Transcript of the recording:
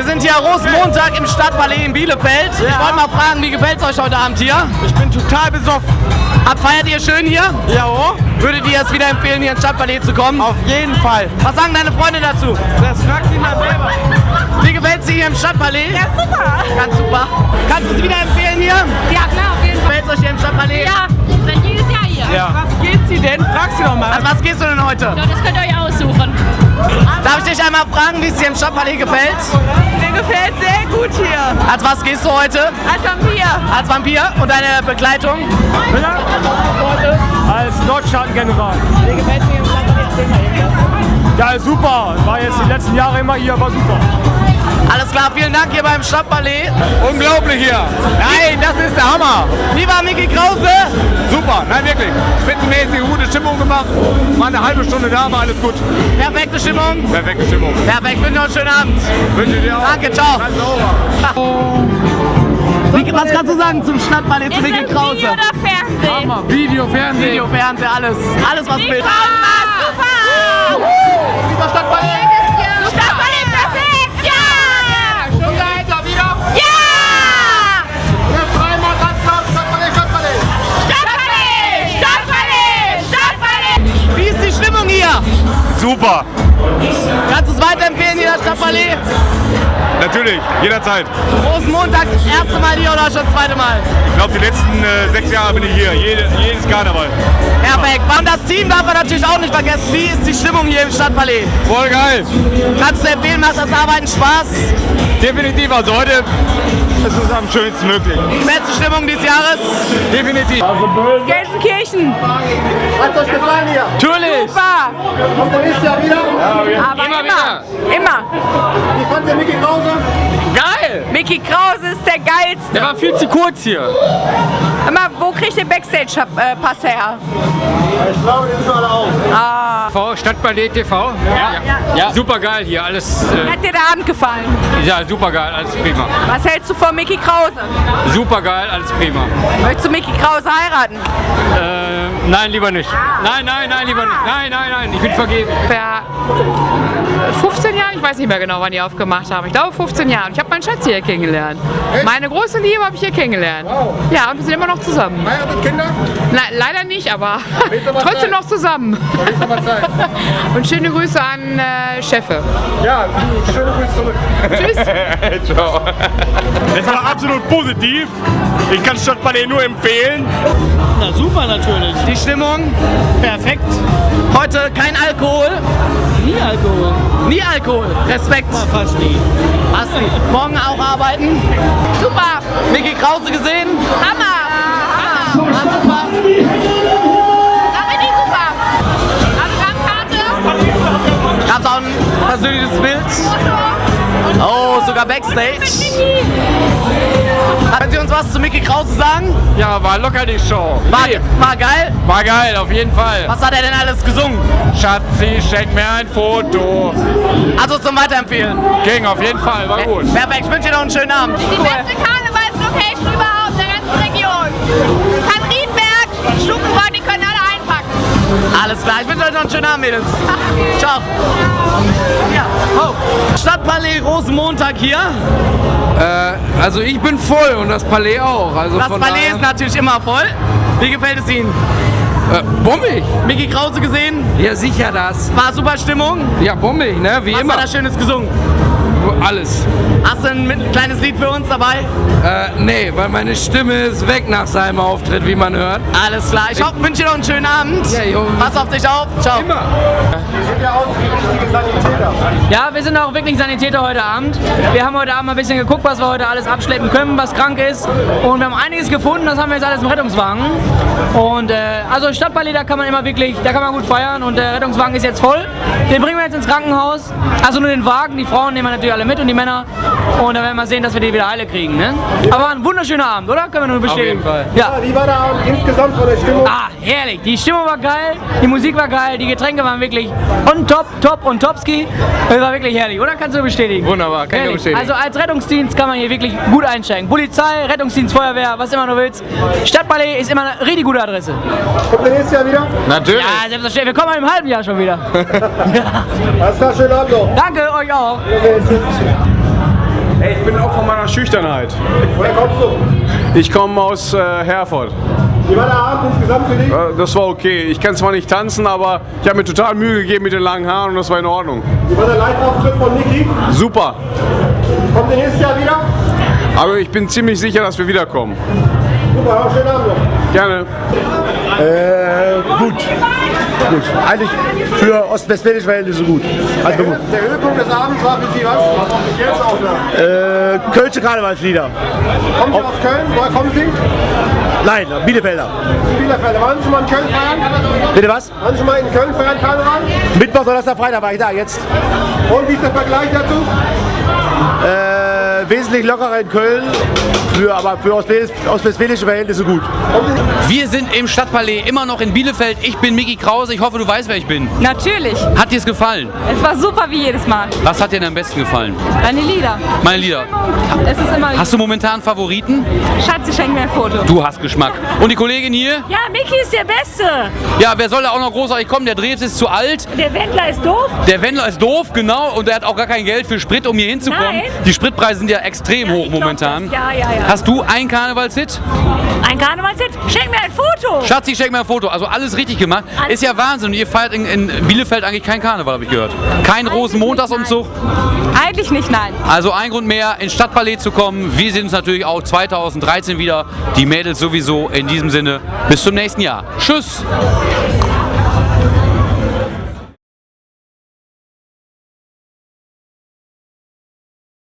sind hier Rosenmontag im Stadtpalais in Bielefeld. Ja. Ich wollte mal fragen, wie gefällt es euch heute Abend hier? Ich bin total besoffen. Feiert ihr schön hier? Ja. Würdet ihr es wieder empfehlen, hier ins Stadtpalais zu kommen? Auf jeden Fall. Was sagen deine Freunde dazu? Das fragt sie mal selber. Wie gefällt es dir hier im Stadtpalais? Ja, super. Ganz super. Kannst du es wieder empfehlen hier? Ja, klar, auf jeden Fall. Gefällt es euch hier im Stadtpalais? Ja, wir sind jedes Jahr hier. Ja. Was geht sie denn? Frag sie doch mal. Also was gehst du denn heute? So, das könnt ihr euch aussuchen. Darf ich dich einmal fragen, wie es dir im Stadtpalais gefällt? Mir gefällt sehr gut hier. Als was gehst du heute? Als Vampir. Als Vampir? Und deine Begleitung? Als Nordstaatengeneral. Wie gefällt es dir im Stadtpalais? Ja, ist super. War jetzt die letzten Jahre immer hier, war super. Alles klar, vielen Dank hier beim Stadtpalais. Unglaublich hier. Nein, das ist der Hammer. Wie war Micky Krause? Super, nein wirklich. Spitzenmäßig, gute Stimmung gemacht. War eine halbe Stunde da, war alles gut. Perfekte Stimmung? Perfekte Stimmung. Perfekt, wünsche noch einen schönen Abend. Wünsche dir auch. Danke, ciao. Was kannst du sagen zum Stadtpalais, zu Micky Krause? Video oder Fernsehen? Video, Fernsehen. Video, Fernsehen, alles. Alles was Bild. Super! Lieber Stadtpalais. Stadtpalais perfekt! Ja! Stunde älter wieder. Ja! Dreimal ganz laut, Stadtpalais, Stadtpalais. Stadtpalais! Stadtpalais! Stadtpalais! Wie ist die Stimmung hier? Super. Kannst du es weiterempfehlen, hier das Stadtpalais? Natürlich, jederzeit. Rosenmontag, erste Mal hier oder schon zweite Mal? Ich glaube, die letzten 6 Jahre bin ich hier. Jedes Karneval. Perfekt. Und das Team darf man natürlich auch nicht vergessen. Wie ist die Stimmung hier im Stadtpalais? Voll geil. Kannst du empfehlen, macht das Arbeiten Spaß? Definitiv. Also heute ist es am schönsten möglich. Beste Stimmung dieses Jahres? Definitiv. Gelsenkirchen! Hat euch gefallen hier? Natürlich. Super! Kommt ihr nächstes Jahr wieder? Aber immer! Wie fand ihr Micky Krause? Geil. Micky Krause ist der geilste. Der war viel zu kurz hier. Immer, wo kriegt ihr Backstage-Pass her? Ich glaube, die sind alle aus. Stadtpalais TV? Ja. Super geil hier, alles. Hat dir der Abend gefallen? Ja, super geil, alles prima. Was hältst du von Micky Krause? Super geil, alles prima. Möchtest du Micky Krause heiraten? Nein, lieber nicht. Nein, lieber nicht. Nein, ich bin vergeben. 15 Jahre, ich weiß nicht mehr genau, wann die aufgemacht haben. Ich glaube 15 Jahre. Und ich habe meinen Schatz hier kennengelernt. Meine große Liebe habe ich hier kennengelernt. Ja, und wir sind immer noch zusammen. Heiratet Kinder? Leider nicht, aber trotzdem noch zusammen. Und schöne Grüße an Chefe. Ja, schöne Grüße zurück. Tschüss. Ciao. Es war absolut positiv. Ich kann Stadtpalais nur empfehlen. Na super natürlich. Die Stimmung? Perfekt. Heute kein Alkohol? Nie Alkohol. Nie Alkohol. Respekt. Fast nie. Hast du morgen auch arbeiten? Super! Micky Krause gesehen? Hammer! War super. Da bin ich super! Autogrammkarte? Gab's auch ein persönliches Bild? Oh, sogar Backstage. Können Sie uns was zu Micky Krause sagen? Ja, war locker die Show. War geil? War geil, auf jeden Fall. Was hat er denn alles gesungen? Schatzi, schenk mir ein Foto. Also zum Weiterempfehlen. Ging auf jeden Fall, war gut. Perfekt, ich wünsche dir noch einen schönen Abend. Die beste Karnevalslocation überhaupt in der ganzen Region. Kann Riedberg, Stukenbräu, die können alle einpacken. Alles klar, ich wünsche euch noch einen schönen Abend, Mädels. Ciao. Ja. Oh. Stadtpalais Rosenmontag hier. Also ich bin voll und das Palais auch. Also Das von Palais daher, ist natürlich immer voll. Wie gefällt es Ihnen? bombig. Micky Krause gesehen? Ja, sicher das. War super Stimmung? Ja, bombig, ne? Wie Was immer. hat er Schönes gesungen? Alles. Hast du ein kleines Lied für uns dabei? Nee, weil meine Stimme ist weg nach seinem Auftritt, wie man hört. Alles klar. Ich wünsche dir noch einen schönen Abend. Ja, jo. Pass auf dich auf. Ciao. Immer. Ja, wir sind auch wirklich Sanitäter heute Abend. Wir haben heute Abend ein bisschen geguckt, was wir heute alles abschleppen können, was krank ist. Und wir haben einiges gefunden, das haben wir jetzt alles im Rettungswagen. Und also Stadtpalais, da kann man immer wirklich, da kann man gut feiern und der Rettungswagen ist jetzt voll. Den bringen wir jetzt ins Krankenhaus. Also nur den Wagen, die Frauen nehmen wir natürlich alle mit und die Männer. Und dann werden wir sehen, dass wir die wieder heile kriegen. Ne? Aber war ein wunderschöner Abend, oder? Können wir nur bestätigen. Auf jeden Fall. Ja. Wie war der Abend insgesamt von der Stimmung? Ah, herrlich. Die Stimmung war geil, die Musik war geil, die Getränke waren wirklich on top, top und topski. Das war wirklich herrlich, oder? Kannst du bestätigen? Wunderbar, kann ich nur Herrlich. bestätigen. Also als Rettungsdienst kann man hier wirklich gut einsteigen. Polizei, Rettungsdienst, Feuerwehr, was immer du willst. Stadtpalais ist immer eine richtig gute Adresse. Kommt ihr nächstes Jahr wieder? Natürlich. Ja, selbstverständlich. Wir kommen im halben Jahr schon wieder. Alles klar, schönen Abend noch. Danke, euch auch. Ich bin auch von meiner Schüchternheit. Woher kommst du? Ich komme aus Herford. Wie war der Abend insgesamt für dich? Das war okay. Ich kann zwar nicht tanzen, aber ich habe mir total Mühe gegeben mit den langen Haaren und das war in Ordnung. Wie war der Live-Auftritt von Niki? Super. Kommt ihr nächstes Jahr wieder? Aber ich bin ziemlich sicher, dass wir wiederkommen. Super, schönen Abend noch. Gerne. Gut. Gut. Eigentlich für ostwestfälische Verhältnisse gut. Also gut. Der Höhepunkt des Abends war für Sie was? Kölsche Karnevalslieder. Kommen Sie aus Köln? Woher kommen Sie? Nein, Bielefelder. Bielefeld. Waren Sie schon mal in Köln feiern? Bitte was? Waren Sie schon mal in Köln feiern, Karneval? Mittwoch, Donnerstag, Freitag war ich da. Jetzt Und wie ist der Vergleich dazu? wesentlich lockerer in Köln, aber für ostwestfälische Verhältnisse gut. Wir sind im Stadtpalais, immer noch in Bielefeld. Ich bin Micky Krause, ich hoffe, du weißt, wer ich bin. Natürlich. Hat dir es gefallen? Es war super wie jedes Mal. Was hat dir denn am besten gefallen? Deine Lieder. Meine Lieder. Es ist immer. Hast du momentan Favoriten? Schatz, ich schenke mir ein Foto. Du hast Geschmack. Und die Kollegin hier? Ja, Micky ist der Beste. Ja, wer soll da auch noch großartig kommen? Der Dreves ist zu alt. Der Wendler ist doof. Der Wendler ist doof, genau. Und der hat auch gar kein Geld für Sprit, um hier hinzukommen. Nein. Die Spritpreise sind ja extrem hoch momentan. Ja. Hast du einen Karnevalshit? Ein Karnevalshit? Schenk mir ein Foto. Schatzi, schenk mir ein Foto. Also alles richtig gemacht. Ist ja Wahnsinn. Und ihr feiert in Bielefeld eigentlich keinen Karneval, habe ich gehört. Kein Rosenmontagsumzug? Eigentlich nicht, nein. Also ein Grund mehr, ins Stadtpalais zu kommen. Wir sehen uns natürlich auch 2013 wieder. Die Mädels sowieso. In diesem Sinne, bis zum nächsten Jahr. Tschüss.